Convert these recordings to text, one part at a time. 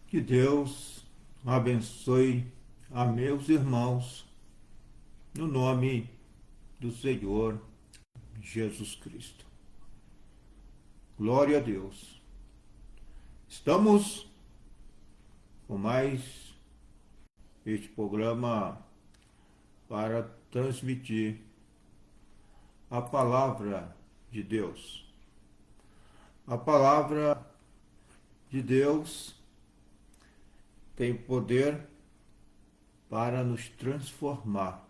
Que Deus abençoe a meus irmãos, no nome do Senhor Jesus Cristo. Glória a Deus. Estamos com mais este programa para transmitir a palavra de Deus. A palavra de Deus tem poder para nos transformar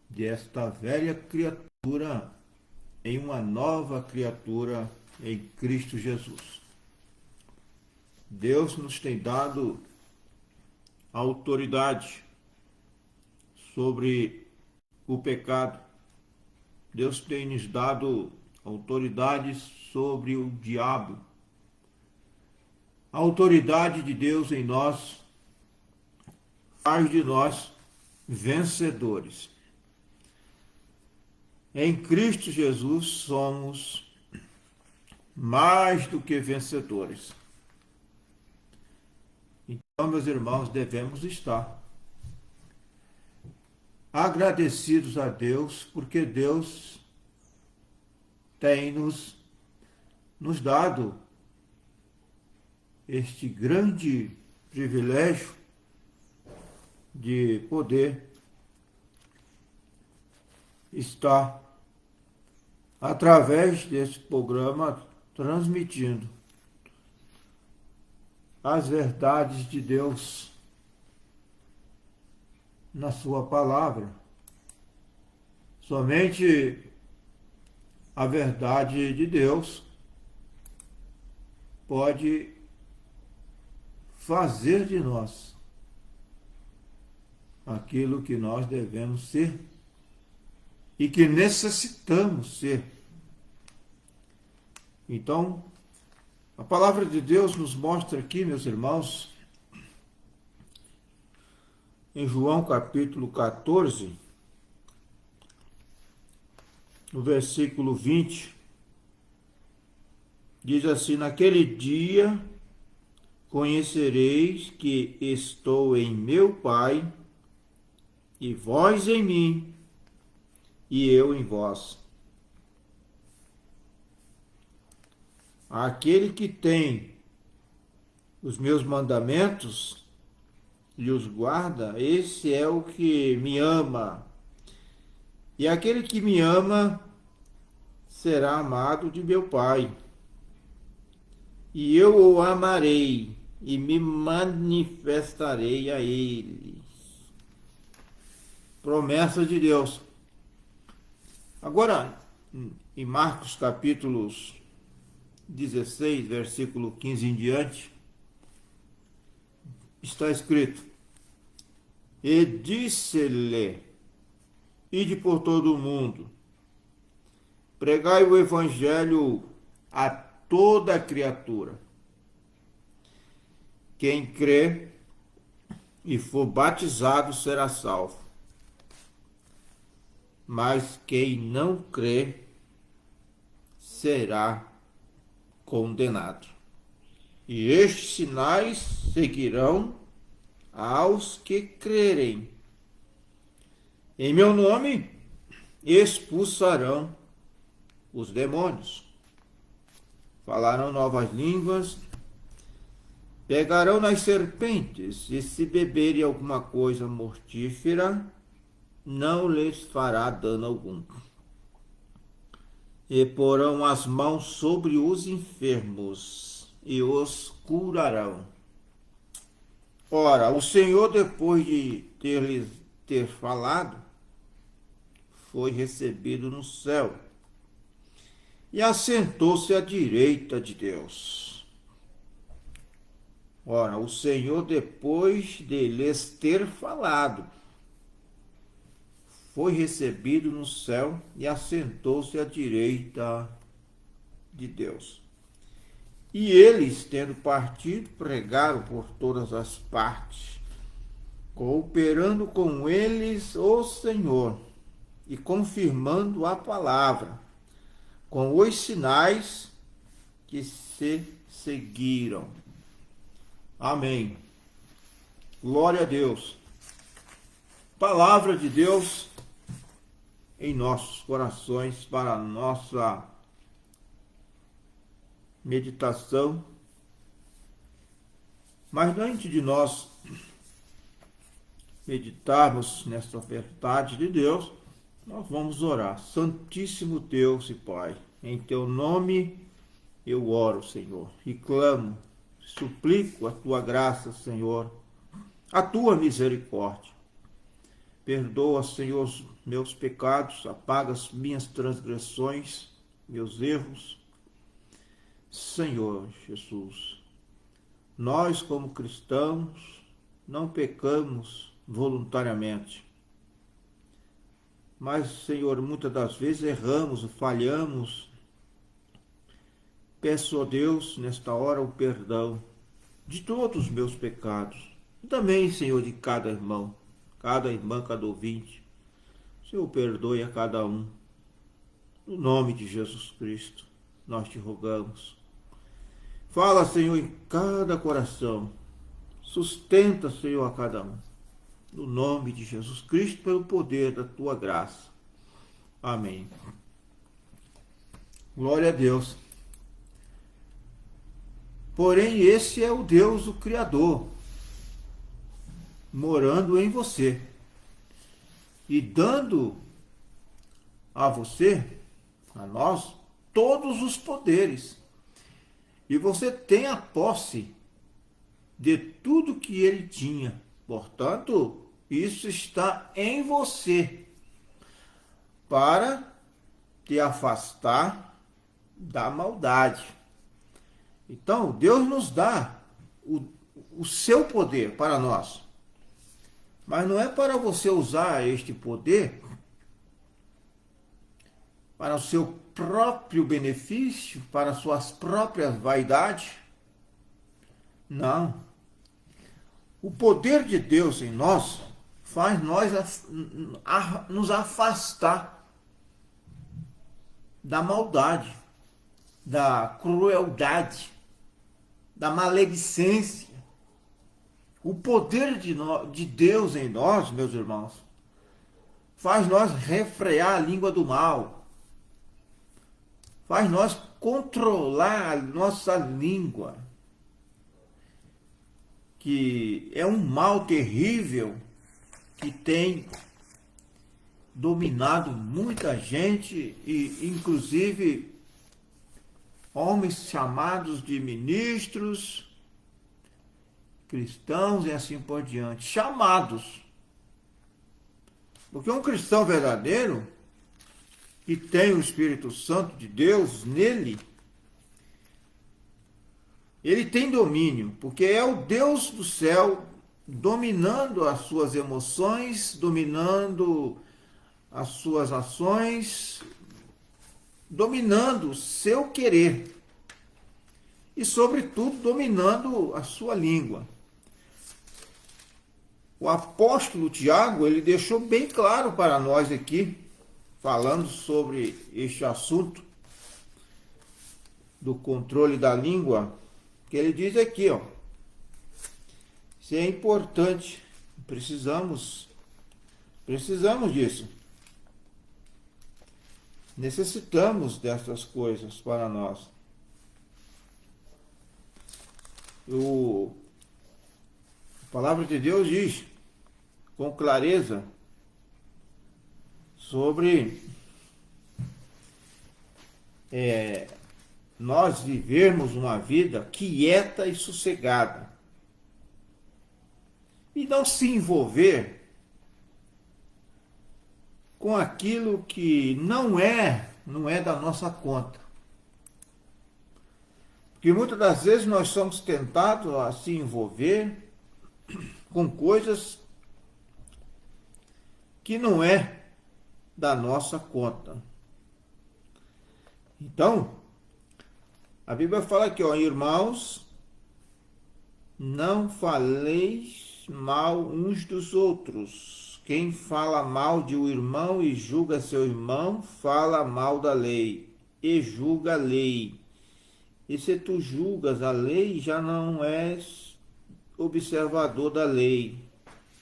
desta velha criatura em uma nova criatura em Cristo Jesus. Deus nos tem dado autoridade sobre o pecado. Deus tem nos dado autoridade sobre o diabo. A autoridade de Deus em nós faz de nós vencedores. Em Cristo Jesus somos mais do que vencedores. Então, meus irmãos, devemos estar agradecidos a Deus, porque Deus tem nos dado este grande privilégio de poder estar através desse programa transmitindo as verdades de Deus na sua palavra. Somente a verdade de Deus pode fazer de nós aquilo que nós devemos ser e que necessitamos ser. Então, a palavra de Deus nos mostra aqui, meus irmãos, em João capítulo 14, no versículo 20, diz assim: naquele dia conhecereis que estou em meu Pai, e vós em mim, e eu em vós. Aquele que tem os meus mandamentos e os guarda, esse é o que me ama. E aquele que me ama será amado de meu Pai. E eu o amarei e me manifestarei a ele. Promessa de Deus. Agora, em Marcos capítulos 16, versículo 15 em diante, está escrito: e disse-lhe: ide por todo o mundo, pregai o evangelho a toda criatura. Quem crê e for batizado será salvo, mas quem não crê será condenado. E estes sinais seguirão aos que crerem. Em meu nome expulsarão os demônios, falarão novas línguas, pegarão nas serpentes, e se beberem alguma coisa mortífera, não lhes fará dano algum. E porão as mãos sobre os enfermos e os curarão. Ora, o Senhor, depois de ter falado, foi recebido no céu e assentou-se à direita de Deus. Ora, o Senhor, depois de lhes ter falado, foi recebido no céu e assentou-se à direita de Deus. E eles, tendo partido, pregaram por todas as partes, cooperando com eles o Senhor e confirmando a palavra com os sinais que se seguiram. Amém. Glória a Deus. Palavra de Deus em nossos corações para a nossa meditação. Mas antes de nós meditarmos nesta verdade de Deus, nós vamos orar. Santíssimo Deus e Pai, em teu nome eu oro, Senhor, e clamo, suplico a tua graça, Senhor, a tua misericórdia. Perdoa, Senhor, os meus pecados, apaga as minhas transgressões, meus erros. Senhor Jesus, nós como cristãos não pecamos voluntariamente. Mas, Senhor, muitas das vezes erramos, falhamos. Peço a Deus, nesta hora, o perdão de todos os meus pecados. E também, Senhor, de cada irmão, cada irmã, cada ouvinte. Senhor, perdoe a cada um. No nome de Jesus Cristo, nós te rogamos. Fala, Senhor, em cada coração. Sustenta, Senhor, a cada um. No nome de Jesus Cristo, pelo poder da tua graça. Amém. Glória a Deus. Porém, esse é o Deus, o Criador, morando em você e dando a você, a nós, todos os poderes. E você tem a posse de tudo que ele tinha. Portanto, isso está em você para te afastar da maldade. Então, Deus nos dá o seu poder para nós. Mas não é para você usar este poder para o seu próprio benefício, para suas próprias vaidades. Não. O poder de Deus em nós faz nós nos afastar da maldade, da crueldade, da maledicência. O poder de Deus em nós, meus irmãos, faz nós refrear a língua do mal, faz nós controlar a nossa língua, que é um mal terrível que tem dominado muita gente, e inclusive homens chamados de ministros, cristãos e assim por diante, chamados. Porque um cristão verdadeiro, que tem o Espírito Santo de Deus nele, ele tem domínio, porque é o Deus do céu dominando as suas emoções, dominando as suas ações, dominando o seu querer e, sobretudo, dominando a sua língua. O apóstolo Tiago, ele deixou bem claro para nós aqui, falando sobre este assunto do controle da língua, que ele diz aqui, ó, isso é importante, precisamos disso. Necessitamos dessas coisas para nós. A palavra de Deus diz com clareza sobre nós vivermos uma vida quieta e sossegada e não se envolver com aquilo que não é da nossa conta. Porque muitas das vezes nós somos tentados a se envolver com coisas que não é da nossa conta. Então, a Bíblia fala aqui, ó, irmãos, não faleis mal uns dos outros. Quem fala mal de um irmão e julga seu irmão, fala mal da lei e julga a lei. E se tu julgas a lei, já não és observador da lei,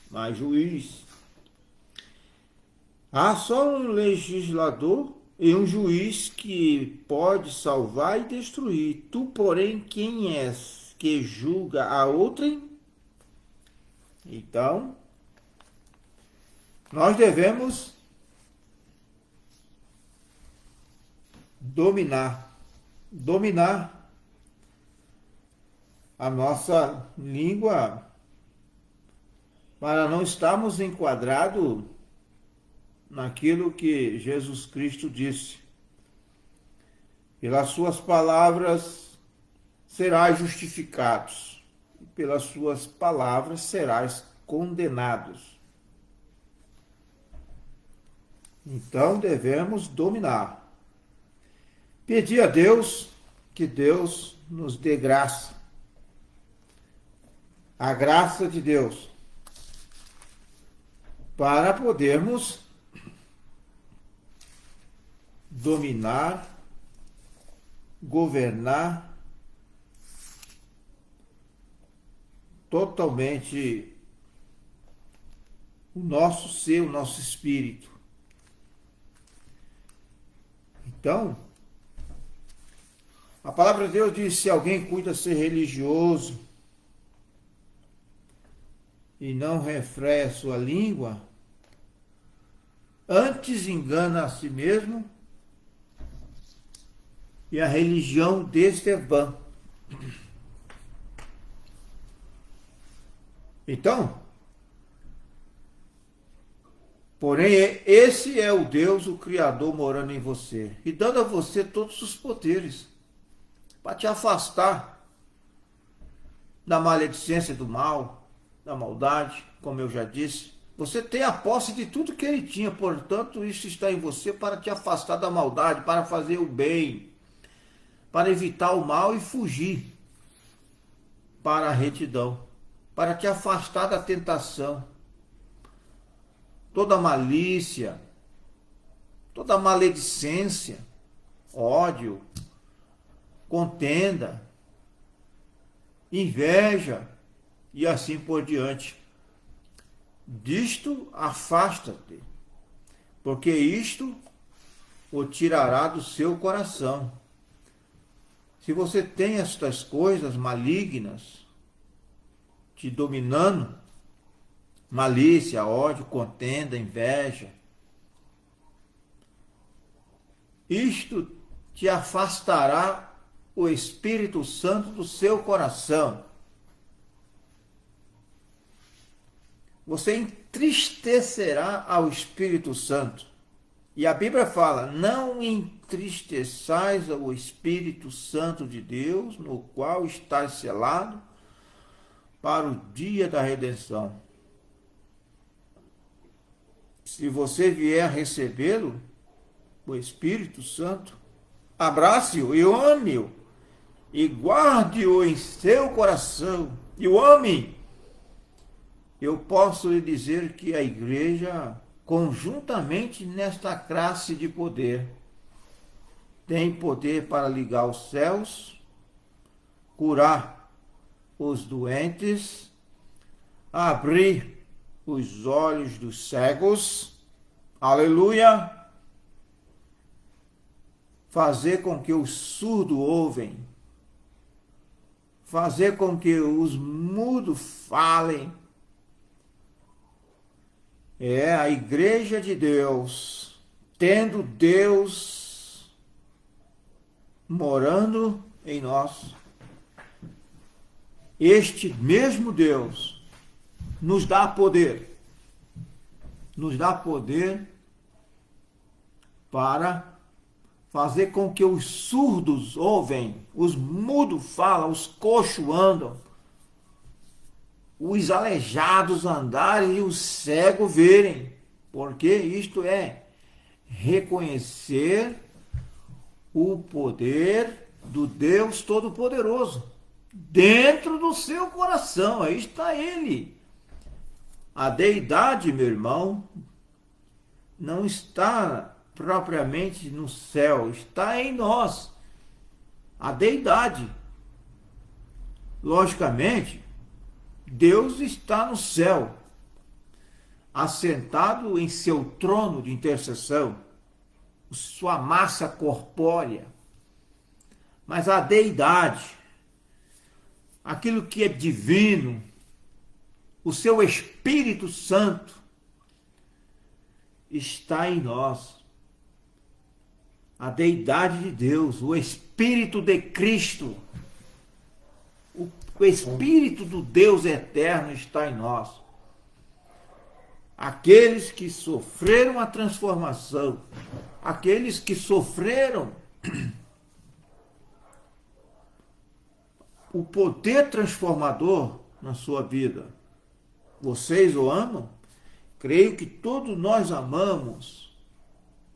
mas juiz. Há só um legislador e um juiz que pode salvar e destruir. Tu, porém, quem és que julga a outrem? Então, nós devemos dominar a nossa língua para não estarmos enquadrados naquilo que Jesus Cristo disse. Pelas suas palavras serás justificados, e pelas suas palavras serás condenados. Então devemos dominar. Pedir a Deus que Deus nos dê graça. A graça de Deus. Para podermos dominar, governar totalmente o nosso ser, o nosso espírito. Então, a palavra de Deus diz: se alguém cuida ser religioso e não refreia a sua língua, antes engana a si mesmo, e a religião deste é vã. Então, porém, esse é o Deus, o Criador, morando em você, e dando a você todos os poderes para te afastar da maledicência, do mal, da maldade, como eu já disse. Você tem a posse de tudo que ele tinha, portanto, isso está em você para te afastar da maldade, para fazer o bem, para evitar o mal e fugir para a retidão, para te afastar da tentação. Toda malícia, toda maledicência, ódio, contenda, inveja e assim por diante. Disto afasta-te, porque isto o tirará do seu coração. Se você tem estas coisas malignas te dominando, malícia, ódio, contenda, inveja, isto te afastará o Espírito Santo do seu coração. Você entristecerá ao Espírito Santo. E a Bíblia fala: não entristeçais o Espírito Santo de Deus, no qual estás selado para o dia da redenção. Se você vier a recebê-lo, o Espírito Santo, abrace-o e ame-o, e guarde-o em seu coração, e o ame. Eu posso lhe dizer que a igreja, conjuntamente nesta classe de poder, tem poder para ligar os céus, curar os doentes, abrir os olhos dos cegos, aleluia, fazer com que os surdos ouvem, fazer com que os mudos falem. É a igreja de Deus, tendo Deus morando em nós. Este mesmo Deus nos dá poder para fazer com que os surdos ouvem, os mudos falam, os coxos andam, os aleijados andarem e os cegos verem, porque isto é reconhecer o poder do Deus Todo-Poderoso dentro do seu coração. Aí está ele. A deidade, meu irmão, não está propriamente no céu, está em nós. A deidade, logicamente, Deus está no céu, assentado em seu trono de intercessão, sua massa corpórea. Mas a deidade, aquilo que é divino, o seu Espírito Santo, está em nós. A deidade de Deus, o Espírito de Cristo, o Espírito do Deus eterno está em nós. Aqueles que sofreram a transformação, aqueles que sofreram o poder transformador na sua vida. Vocês o amam? Creio que todos nós amamos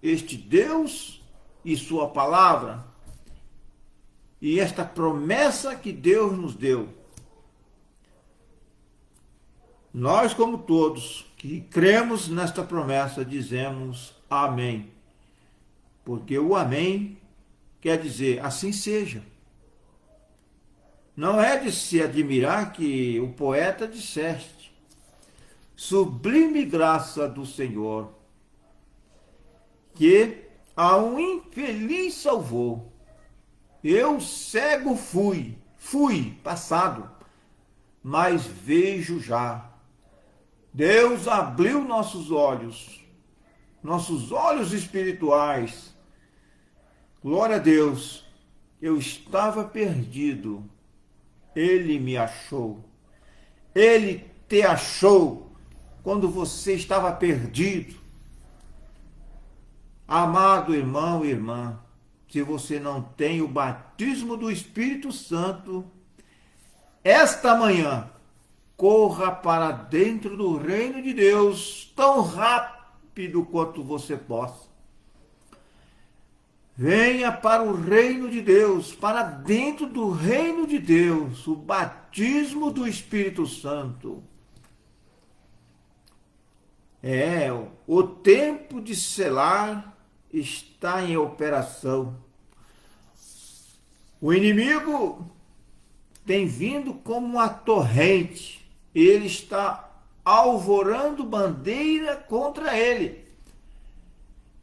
este Deus e sua palavra e esta promessa que Deus nos deu. Nós, como todos que cremos nesta promessa, dizemos amém. Porque o amém quer dizer assim seja. Não é de se admirar que o poeta disseste: sublime graça do Senhor, que a um infeliz salvou. Eu cego fui, passado, mas vejo já. Deus abriu nossos olhos espirituais. Glória a Deus, eu estava perdido, Ele me achou. Ele te achou quando você estava perdido. Amado irmão e irmã, se você não tem o batismo do Espírito Santo, esta manhã, corra para dentro do reino de Deus tão rápido quanto você possa. Venha para o reino de Deus, para dentro do reino de Deus, o batismo do Espírito Santo. O tempo de selar está em operação. O inimigo tem vindo como uma torrente. Ele está alvorando bandeira contra ele.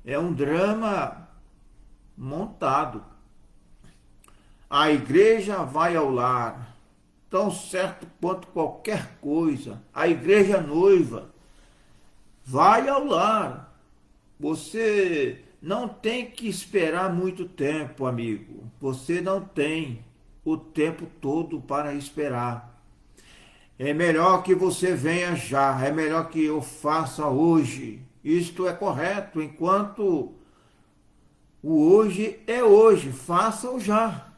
É um drama montado. A igreja vai ao lar, tão certo quanto qualquer coisa. A igreja noiva vai ao lar. Você não tem que esperar muito tempo, amigo. Você não tem o tempo todo para esperar. É melhor que você venha já, é melhor que eu faça hoje. Isto é correto, enquanto o hoje é hoje, faça-o já.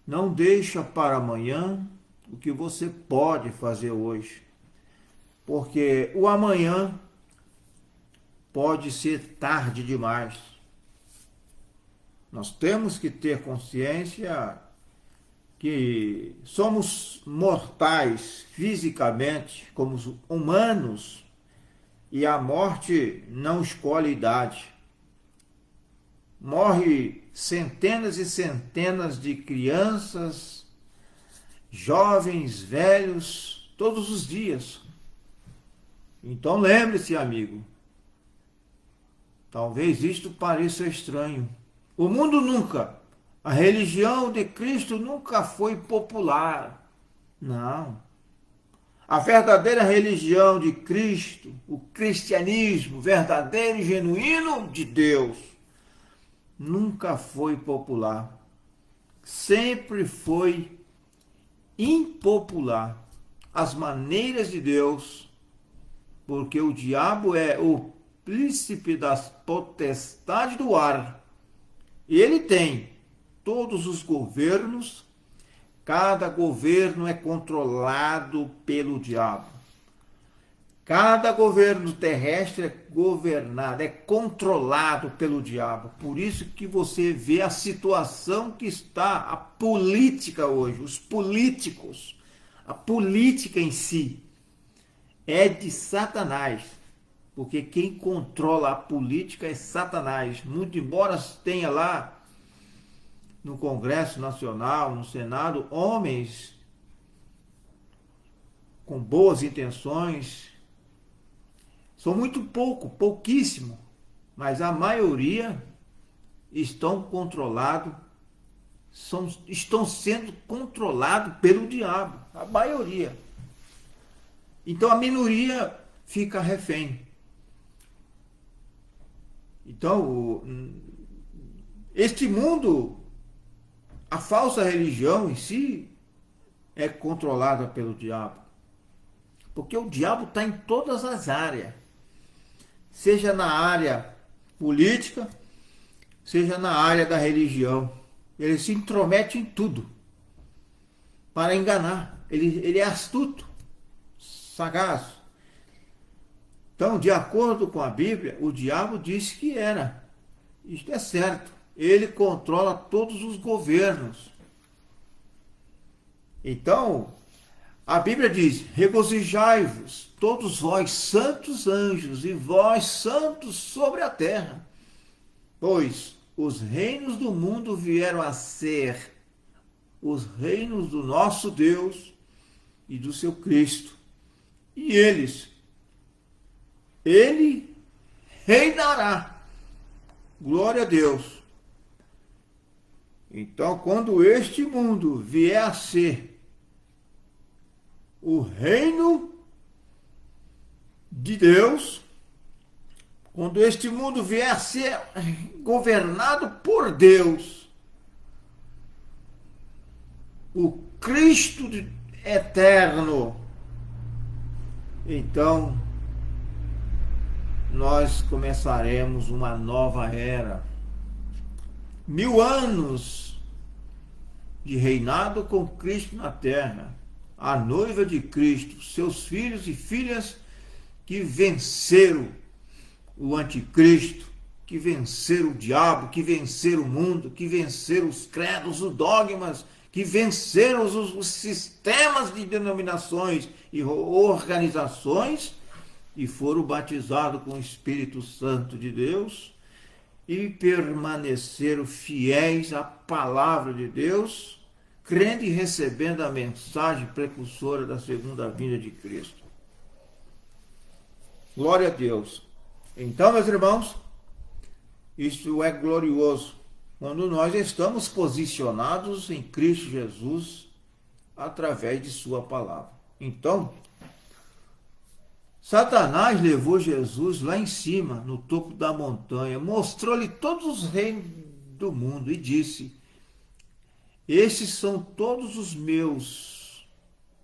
Não deixa para amanhã o que você pode fazer hoje, porque o amanhã pode ser tarde demais. Nós temos que ter consciência que somos mortais fisicamente, como humanos, e a morte não escolhe idade. Morre centenas e centenas de crianças, jovens, velhos, todos os dias. Então lembre-se, amigo, talvez isto pareça estranho. O mundo nunca, a religião de Cristo nunca foi popular. Não. A verdadeira religião de Cristo, o cristianismo verdadeiro e genuíno de Deus, nunca foi popular. Sempre foi impopular. As maneiras de Deus, porque o diabo é o príncipe das potestades do ar. E ele tem todos os governos, cada governo é controlado pelo diabo. Cada governo terrestre é governado, é controlado pelo diabo. Por isso que você vê a situação que está a política hoje, os políticos, a política em si é de Satanás. Porque quem controla a política é Satanás. Muito embora tenha lá no Congresso Nacional, no Senado, homens com boas intenções. São muito pouquíssimo, mas a maioria estão controlados, estão sendo controlados pelo diabo, a maioria. Então a minoria fica refém. Então, este mundo, a falsa religião em si, é controlada pelo diabo. Porque o diabo está em todas as áreas. Seja na área política, seja na área da religião. Ele se intromete em tudo para enganar. Ele é astuto, sagaz. Então, de acordo com a Bíblia, o diabo disse que era. Isto é certo. Ele controla todos os governos. Então, a Bíblia diz: regozijai-vos, todos vós santos anjos, e vós santos sobre a terra, pois os reinos do mundo vieram a ser os reinos do nosso Deus e do seu Cristo. E ele reinará. Glória a Deus. Então, quando este mundo vier a ser o reino de Deus, quando este mundo vier a ser governado por Deus, o Cristo eterno, então nós começaremos uma nova era. 1000 anos de reinado com Cristo na terra. A noiva de Cristo, seus filhos e filhas que venceram o anticristo, que venceram o diabo, que venceram o mundo, que venceram os credos, os dogmas, que venceram os sistemas de denominações e organizações, e foram batizados com o Espírito Santo de Deus e permaneceram fiéis à palavra de Deus, crendo e recebendo a mensagem precursora da segunda vinda de Cristo. Glória a Deus. Então, meus irmãos, isso é glorioso, quando nós estamos posicionados em Cristo Jesus através de sua palavra. Então, Satanás levou Jesus lá em cima, no topo da montanha, mostrou-lhe todos os reinos do mundo e disse: estes são todos os meus,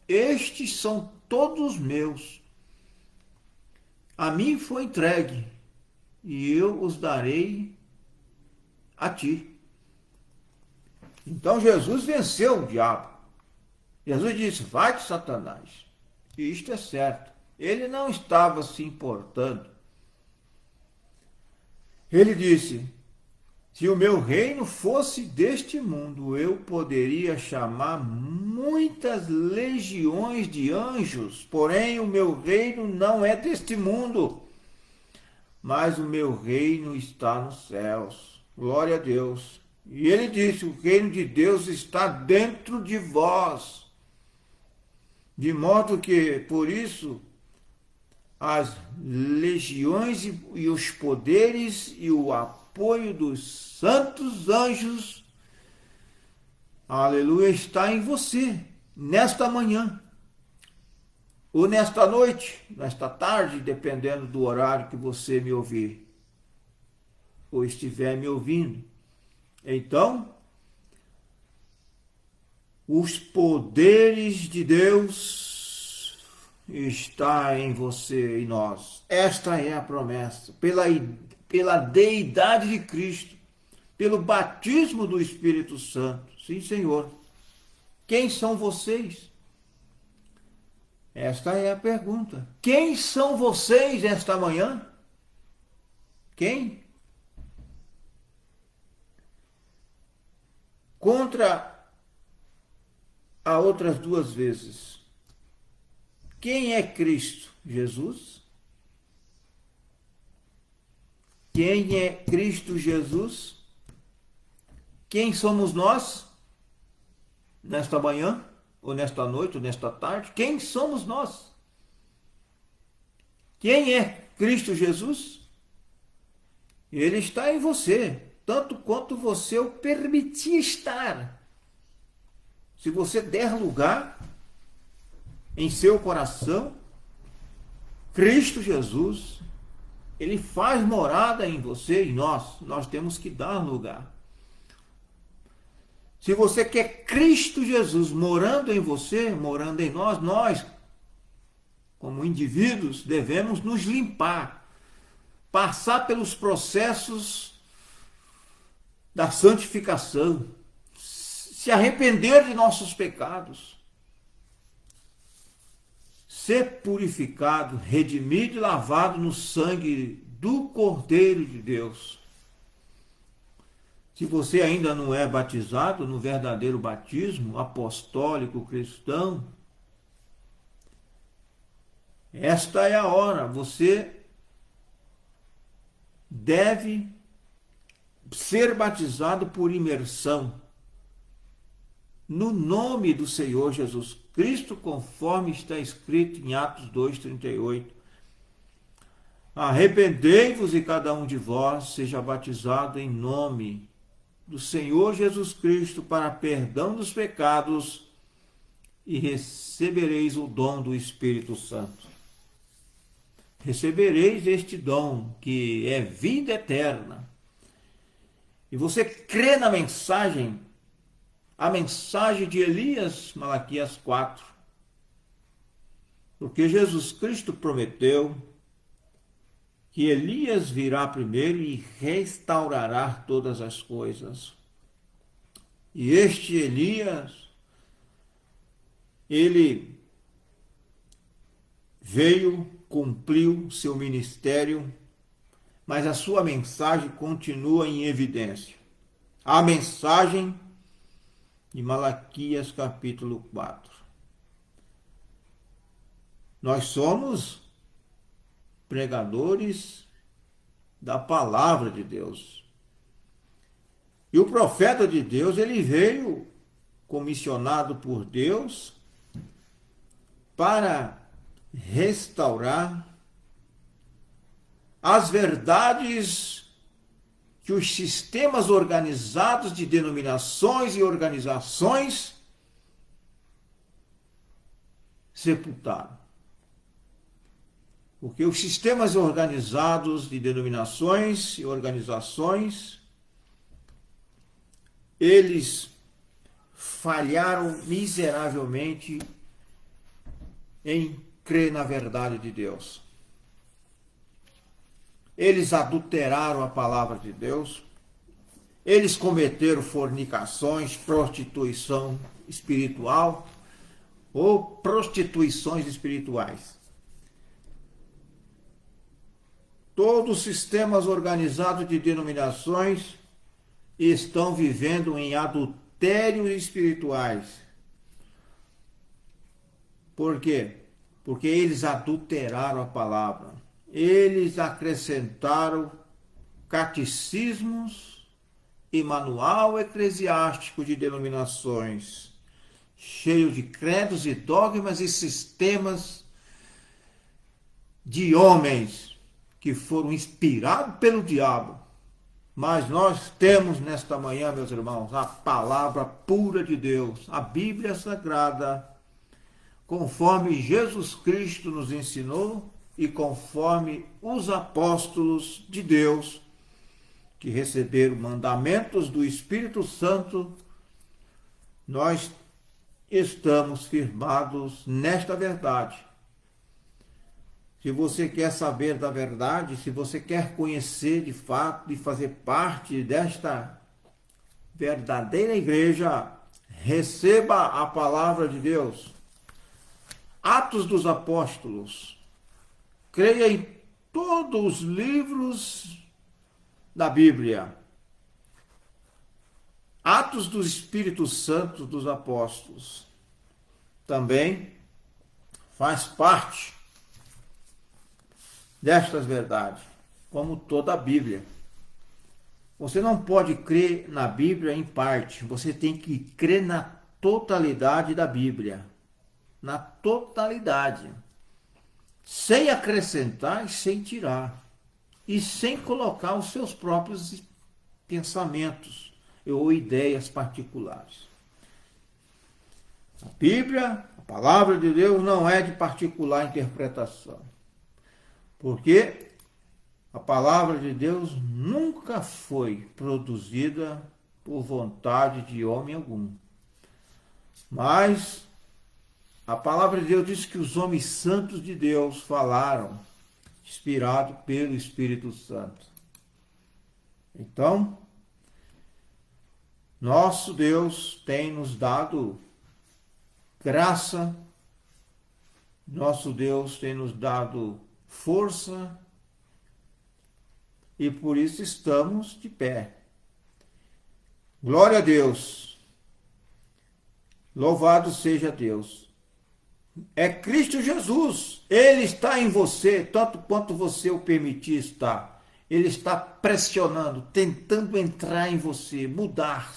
estes são todos meus. A mim foi entregue, e eu os darei a ti. Então Jesus venceu o diabo. Jesus disse: vai-te, Satanás. E isto é certo. Ele não estava se importando. Ele disse: se o meu reino fosse deste mundo, eu poderia chamar muitas legiões de anjos, porém o meu reino não é deste mundo, mas o meu reino está nos céus. Glória a Deus. E ele disse: o reino de Deus está dentro de vós, de modo que, por isso, as legiões e os poderes e o apoio dos santos anjos, aleluia, está em você, nesta manhã, ou nesta noite, nesta tarde, dependendo do horário que você me ouvir, ou estiver me ouvindo. Então, os poderes de Deus está em você e nós. Esta é a promessa, pela deidade de Cristo, pelo batismo do Espírito Santo. Sim, Senhor. Quem são vocês? Esta é a pergunta. Quem são vocês esta manhã? Quem? Contra a outras duas vezes. Quem é Cristo? Jesus? Quem é Cristo Jesus? Quem somos nós nesta manhã? ou nesta noite, ou nesta tarde, quem somos nós? Quem é Cristo Jesus? Ele está em você, tanto quanto você o permitir estar. Se você der lugar em seu coração, Cristo Jesus, ele faz morada em você e nós temos que dar lugar. Se você quer Cristo Jesus morando em você, morando em nós, como indivíduos, devemos nos limpar, passar pelos processos da santificação, se arrepender de nossos pecados, ser purificado, redimido e lavado no sangue do Cordeiro de Deus. Se você ainda não é batizado no verdadeiro batismo apostólico cristão, esta é a hora. Você deve ser batizado por imersão no nome do Senhor Jesus Cristo, conforme está escrito em Atos 2:38. Arrependei-vos e cada um de vós seja batizado em nome do Senhor Jesus Cristo para perdão dos pecados e recebereis o dom do Espírito Santo. Recebereis este dom que é vida eterna. E você crê na mensagem, a mensagem de Elias, Malaquias 4. Porque Jesus Cristo prometeu que Elias virá primeiro e restaurará todas as coisas. E este Elias, ele veio, cumpriu seu ministério, mas a sua mensagem continua em evidência. A mensagem de Malaquias capítulo 4. Nós somos pregadores da palavra de Deus. E o profeta de Deus, ele veio comissionado por Deus para restaurar as verdades que os sistemas organizados de denominações e organizações sepultaram. Porque os sistemas organizados de denominações e organizações, eles falharam miseravelmente em crer na verdade de Deus. Eles adulteraram a palavra de Deus, eles cometeram fornicações, prostituição espiritual ou prostituições espirituais. Todos os sistemas organizados de denominações estão vivendo em adultérios espirituais. Por quê? Porque eles adulteraram a palavra. Eles acrescentaram catecismos e manual eclesiástico de denominações, cheio de credos e dogmas e sistemas de homens que foram inspirados pelo diabo. Mas nós temos nesta manhã, meus irmãos, a palavra pura de Deus, a Bíblia Sagrada, conforme Jesus Cristo nos ensinou e conforme os apóstolos de Deus, que receberam mandamentos do Espírito Santo, nós estamos firmados nesta verdade. Se você quer saber da verdade, se você quer conhecer de fato e fazer parte desta verdadeira igreja, receba a palavra de Deus. Atos dos Apóstolos. Creia em todos os livros da Bíblia. Atos do Espírito Santo dos Apóstolos. Também faz parte destas verdades, como toda a Bíblia. Você não pode crer na Bíblia em parte, você tem que crer na totalidade da Bíblia. Na totalidade. Sem acrescentar e sem tirar. E sem colocar os seus próprios pensamentos ou ideias particulares. A Bíblia, a palavra de Deus, não é de particular interpretação. Porque a palavra de Deus nunca foi produzida por vontade de homem algum. Mas a palavra de Deus diz que os homens santos de Deus falaram, inspirado pelo Espírito Santo. Então, nosso Deus tem nos dado graça, nosso Deus tem nos dado força, e por isso estamos de pé. Glória a Deus. Louvado seja Deus. É Cristo Jesus. Ele está em você, tanto quanto você o permitir estar. Ele está pressionando, tentando entrar em você, mudar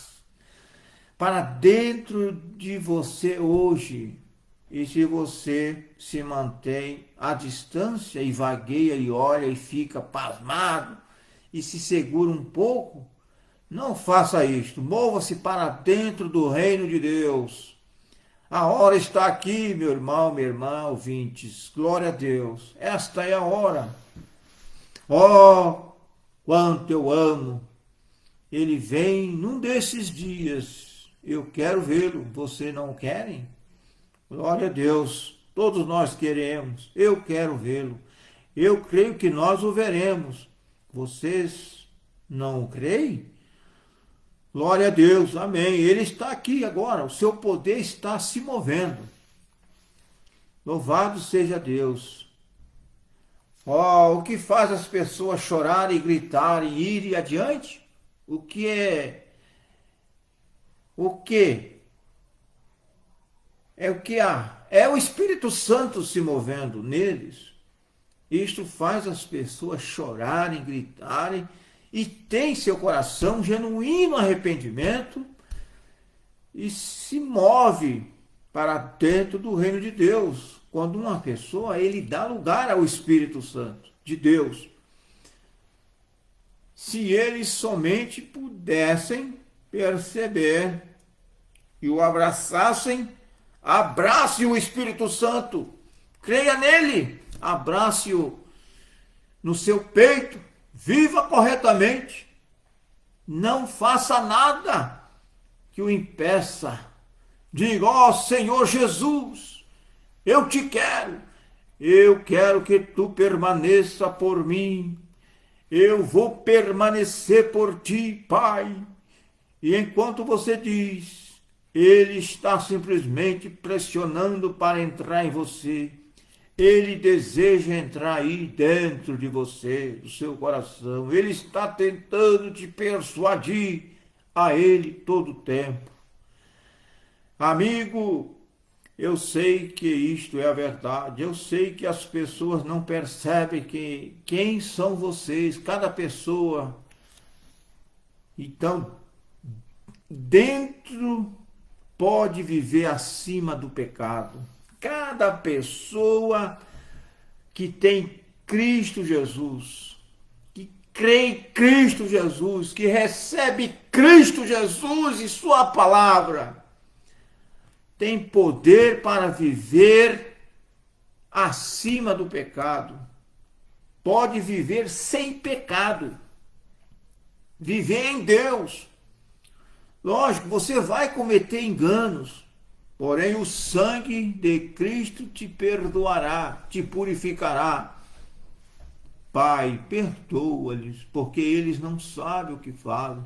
para dentro de você hoje. E se você se mantém à distância e vagueia e olha e fica pasmado e se segura um pouco, não faça isto. Mova-se para dentro do reino de Deus. A hora está aqui, meu irmão, minha irmã, ouvintes. Glória a Deus. Esta é a hora. Oh, quanto eu amo. Ele vem num desses dias. Eu quero vê-lo. Você não querem? Glória a Deus. Todos nós queremos. Eu quero vê-lo. Eu creio que nós o veremos. Vocês não o creem? Glória a Deus, amém. Ele está aqui agora, o seu poder está se movendo. Louvado seja Deus. Oh, o que faz as pessoas chorarem, gritarem e irem adiante? O que é? O que? É o que há? É o Espírito Santo se movendo neles. Isto faz as pessoas chorarem, gritarem, e tem seu coração genuíno arrependimento e se move para dentro do reino de Deus. Quando uma pessoa, ele dá lugar ao Espírito Santo de Deus. Se eles somente pudessem perceber e o abraçassem, abrace o Espírito Santo, creia nele, abrace-o no seu peito, viva corretamente, não faça nada que o impeça. Diga, ó Senhor Jesus, eu te quero, eu quero que tu permaneça por mim, eu vou permanecer por ti, Pai. E enquanto você diz, ele está simplesmente pressionando para entrar em você. Ele deseja entrar aí dentro de você, do seu coração. Ele está tentando te persuadir a ele todo o tempo. Amigo, eu sei que isto é a verdade. Eu sei que as pessoas não percebem quem são vocês, cada pessoa. Então, dentro pode viver acima do pecado. Cada pessoa que tem Cristo Jesus, que crê em Cristo Jesus, que recebe Cristo Jesus e sua palavra, tem poder para viver acima do pecado. Pode viver sem pecado. Viver em Deus. Lógico, você vai cometer enganos. Porém, o sangue de Cristo te perdoará, te purificará. Pai, perdoa-lhes, porque eles não sabem o que fazem.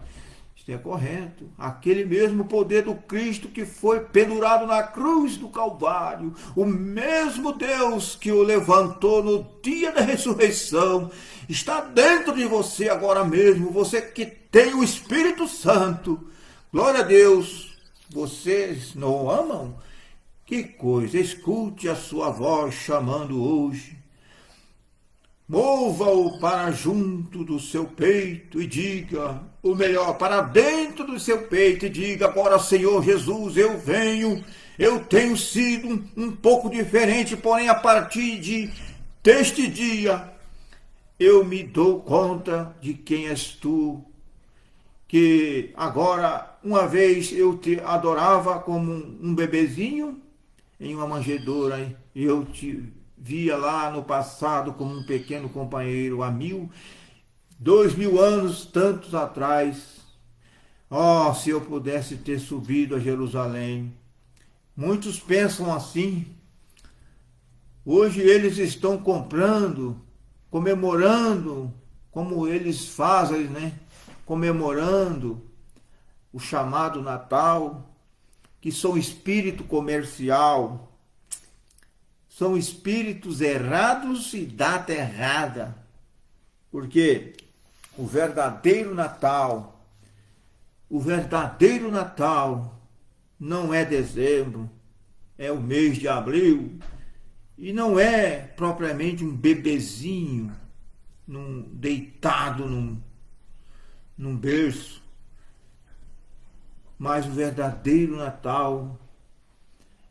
Isto é correto. Aquele mesmo poder do Cristo que foi pendurado na cruz do Calvário, o mesmo Deus que o levantou no dia da ressurreição, está dentro de você agora mesmo, você que tem o Espírito Santo. Glória a Deus. Vocês não o amam? Que coisa! Escute a sua voz chamando hoje. Mova-o para junto do seu peito e diga, ou melhor, para dentro do seu peito e diga: agora, Senhor Jesus, eu venho, eu tenho sido um pouco diferente, porém a partir deste dia eu me dou conta de quem és tu, que agora, uma vez eu te adorava como um bebezinho em uma manjedoura, e eu te via lá no passado como um pequeno companheiro há 2000 anos, tantos atrás. Oh, se eu pudesse ter subido a Jerusalém. Muitos pensam assim. Hoje eles estão comprando, comemorando, como eles fazem, né? Comemorando o chamado Natal, que são espírito comercial, são espíritos errados e data errada. Porque o verdadeiro Natal não é dezembro, é o mês de abril, e não é propriamente um bebezinho deitado num berço, mas o verdadeiro Natal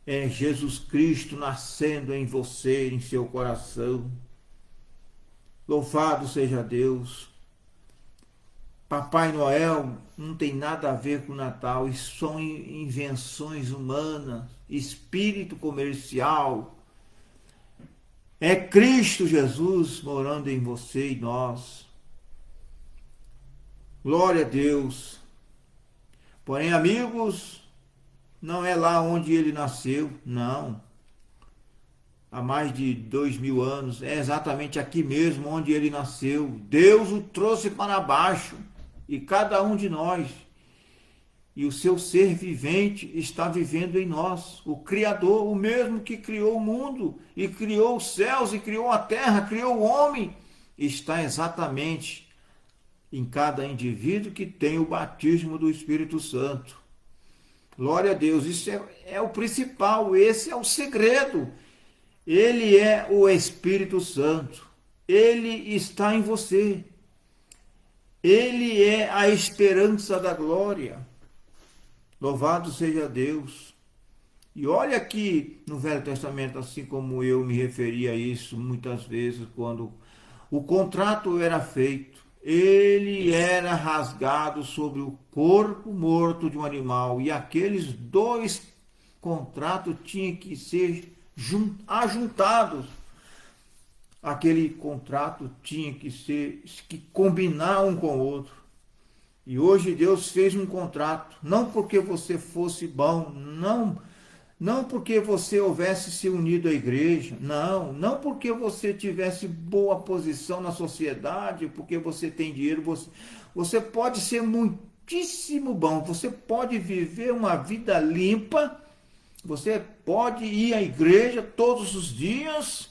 é Jesus Cristo nascendo em você, em seu coração. Louvado seja Deus. Papai Noel não tem nada a ver com o Natal, isso são invenções humanas, espírito comercial. É Cristo Jesus morando em você e nós. Glória a Deus. Porém, amigos, não é lá onde ele nasceu, não. Há mais de 2000 anos, é exatamente aqui mesmo onde ele nasceu. Deus o trouxe para baixo, e cada um de nós, e o seu ser vivente está vivendo em nós. O Criador, o mesmo que criou o mundo, e criou os céus, e criou a terra, criou o homem, está exatamente em cada indivíduo que tem o batismo do Espírito Santo. Glória a Deus, isso é o principal, esse é o segredo. Ele é o Espírito Santo, ele está em você, ele é a esperança da glória. Louvado seja Deus. E olha aqui no Velho Testamento, assim como eu me referi a isso muitas vezes, quando o contrato era feito, ele era rasgado sobre o corpo morto de um animal, e aqueles dois contratos tinham que ser ajuntados. Aquele contrato tinha que combinar um com o outro. E hoje Deus fez um contrato, não porque você fosse bom, não porque você houvesse se unido à igreja, não porque você tivesse boa posição na sociedade, porque você tem dinheiro, você pode ser muitíssimo bom, você pode viver uma vida limpa, você pode ir à igreja todos os dias,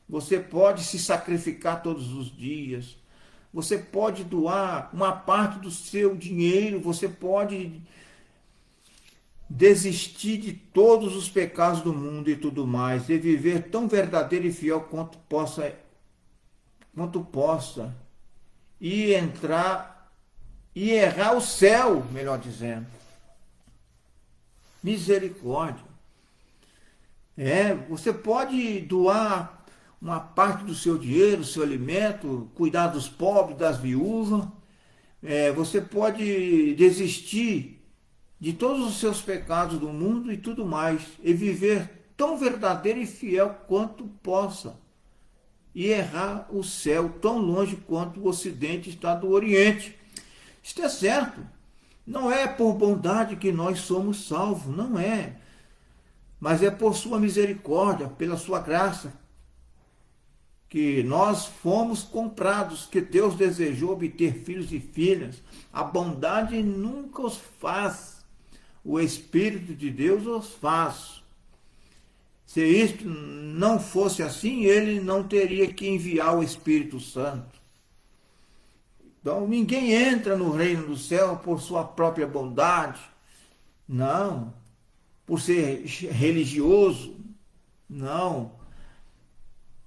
você pode se sacrificar todos os dias, você pode doar uma parte do seu dinheiro, você pode desistir de todos os pecados do mundo e tudo mais, e viver tão verdadeiro e fiel quanto possa, e entrar e errar o céu, melhor dizendo. Misericórdia. Você pode doar uma parte do seu dinheiro, seu alimento, cuidar dos pobres, das viúvas. Você pode desistir de todos os seus pecados do mundo e tudo mais, e viver tão verdadeiro e fiel quanto possa, e errar o céu tão longe quanto o Ocidente está do Oriente. Isto é certo. Não é por bondade que nós somos salvos, não é. Mas é por sua misericórdia, pela sua graça, que nós fomos comprados, que Deus desejou obter filhos e filhas. A bondade nunca os faz. O Espírito de Deus os faz. Se isto não fosse assim, ele não teria que enviar o Espírito Santo. Então, ninguém entra no reino do céu por sua própria bondade. Não. Por ser religioso. Não.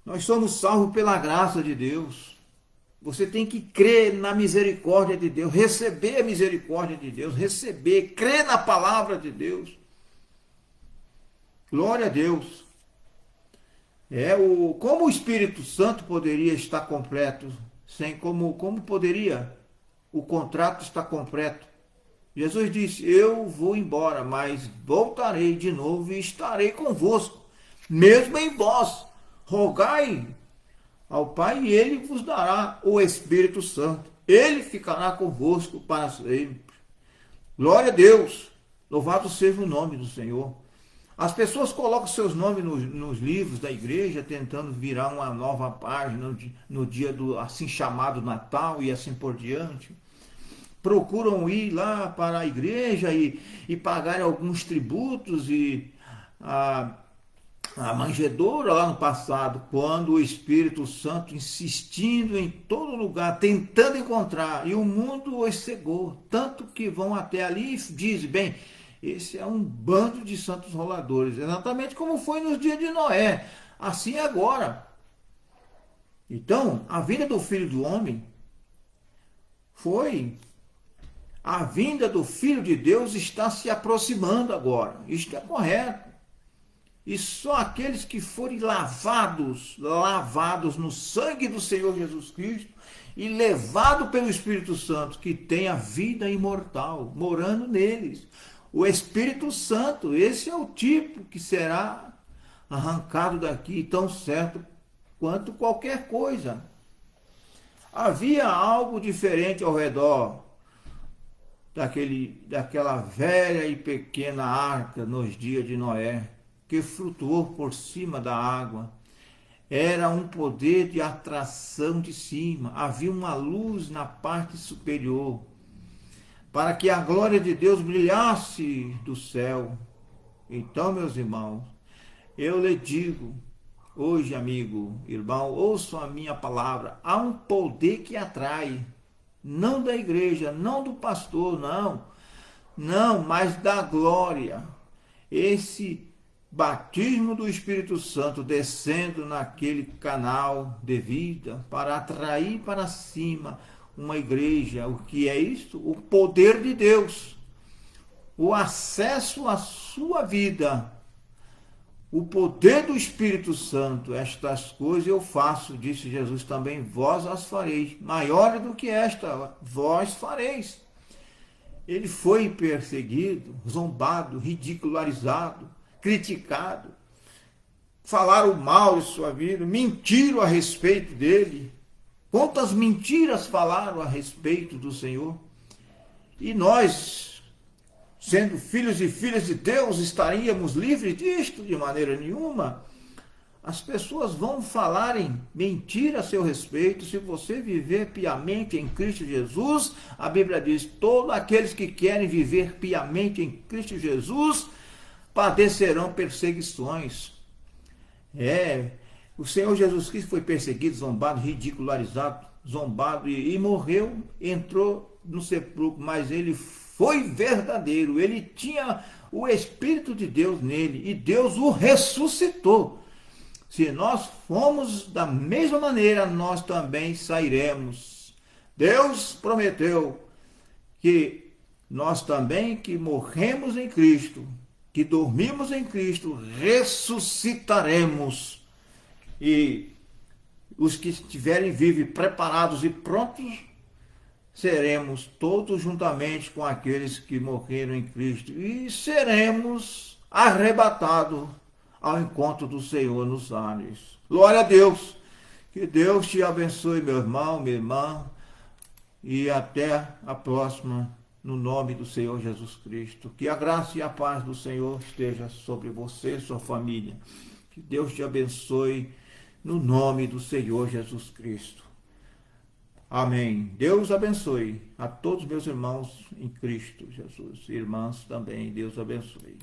Nós somos salvos pela graça de Deus. Você tem que crer na misericórdia de Deus, receber a misericórdia de Deus, receber, crer na palavra de Deus. Glória a Deus. Como o Espírito Santo poderia estar completo, como poderia o contrato estar completo? Jesus disse: eu vou embora, mas voltarei de novo e estarei convosco, mesmo em vós. Rogai ao Pai e ele vos dará o Espírito Santo. Ele ficará convosco para sempre. Glória a Deus. Louvado seja o nome do Senhor. As pessoas colocam seus nomes nos livros da igreja, tentando virar uma nova página no dia do assim chamado Natal e assim por diante. Procuram ir lá para a igreja e pagar alguns tributos e a manjedoura lá no passado, quando o Espírito Santo insistindo em todo lugar, tentando encontrar, e o mundo os cegou, tanto que vão até ali e dizem: bem, esse é um bando de santos roladores, exatamente como foi nos dias de Noé, assim é agora. Então, a vinda do Filho do Homem a vinda do Filho de Deus está se aproximando agora, isto é correto. E só aqueles que forem lavados no sangue do Senhor Jesus Cristo e levados pelo Espírito Santo, que tem a vida imortal morando neles. O Espírito Santo, esse é o tipo que será arrancado daqui tão certo quanto qualquer coisa. Havia algo diferente ao redor daquela velha e pequena arca nos dias de Noé, que flutuou por cima da água. Era um poder de atração de cima. Havia uma luz na parte superior, para que a glória de Deus brilhasse do céu. Então, meus irmãos, eu lhe digo, hoje, amigo, irmão, ouçam a minha palavra. Há um poder que atrai, não da igreja, não do pastor, não, mas da glória. Esse batismo do Espírito Santo descendo naquele canal de vida para atrair para cima uma igreja. O que é isto? O poder de Deus, o acesso à sua vida, o poder do Espírito Santo. Estas coisas eu faço, disse Jesus também, vós as fareis. Maior do que esta, vós fareis. Ele foi perseguido, zombado, ridicularizado, criticado, falaram mal de sua vida, mentiram a respeito dele. Quantas mentiras falaram a respeito do Senhor? E nós, sendo filhos e filhas de Deus, estaríamos livres disto? De maneira nenhuma. As pessoas vão falarem mentira a seu respeito. Se você viver piamente em Cristo Jesus, a Bíblia diz: todos aqueles que querem viver piamente em Cristo Jesus padecerão perseguições. O Senhor Jesus Cristo foi perseguido, zombado, ridicularizado, zombado e morreu, entrou no sepulcro, mas ele foi verdadeiro, ele tinha o Espírito de Deus nele e Deus o ressuscitou. Se nós formos da mesma maneira, nós também sairemos. Deus prometeu que nós também, que morremos em Cristo, que dormimos em Cristo, ressuscitaremos. E os que estiverem vivos, preparados e prontos, seremos todos juntamente com aqueles que morreram em Cristo. E seremos arrebatados ao encontro do Senhor nos ares. Glória a Deus. Que Deus te abençoe, meu irmão, minha irmã. E até a próxima. No nome do Senhor Jesus Cristo. Que a graça e a paz do Senhor esteja sobre você e sua família. Que Deus te abençoe no nome do Senhor Jesus Cristo. Amém. Deus abençoe a todos meus irmãos em Cristo Jesus. Irmãs também, Deus abençoe.